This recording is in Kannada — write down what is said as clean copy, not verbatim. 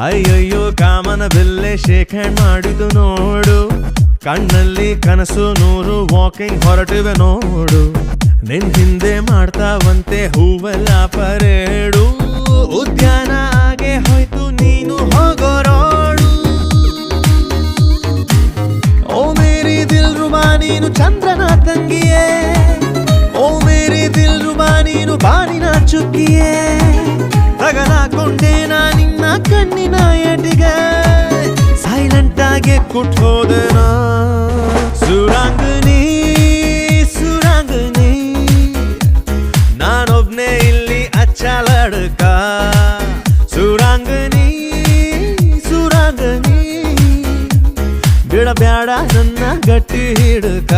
ಅಯ್ಯಯ್ಯೋ ಕಾಮನ ಬೆಲ್ಲೆ ಶೇಕ್ ಹ್ಯಾಂಡ್ ಮಾಡಿದು ನೋಡು, ಕಣ್ಣಲ್ಲಿ ಕನಸು ನೂರು ವಾಕಿಂಗ್ ಹೊರಟಿವೆ ನೋಡು, ನಿನ್ ಹಿಂದೆ ಮಾಡ್ತಾವಂತೆ ಹೂವೆಲ್ಲ ಪರೇಡು, ಉದ್ಯಾನ ಆಗೆ ಹೋಯ್ತು ನೀನು ಹೋಗೋ ರೋಡು. ಓ ಮೇರಿ ದಿಲ್ ರುಬಾ ನೀನು ಚಂದ್ರನ ತಂಗಿಯೇ, ಓ ಮೇರಿ ದಿಲ್ ರುಬಾ ನೀನು ಬಾನಿನ ಚುಕ್ಕಿಯೇ, ತಗಲಾಕೊಂಡೆ ನಾ ನಿನ್ನ ಕಣ್ಣಿನ ಎಟಿಗೆ, ಸೈಲೆಂಟ್ ಆಗಿ ಕುಟ್ ಹೋದೆನಾ. ಸುರಾಂಗನಿ ಸುರಾಂಗನಿ ನಾನೊಬ್ನೇ ಇಲ್ಲಿ ಅಚ್ಚ ಲಡ್ಕ, ಸುರಾಂಗನಿ ಸುರಾಂಗನಿ ಬಿಡಬ್ಯಾಡ ನನ್ನ ಗಟ್ಟಿ ಹಿಡ್ಕ.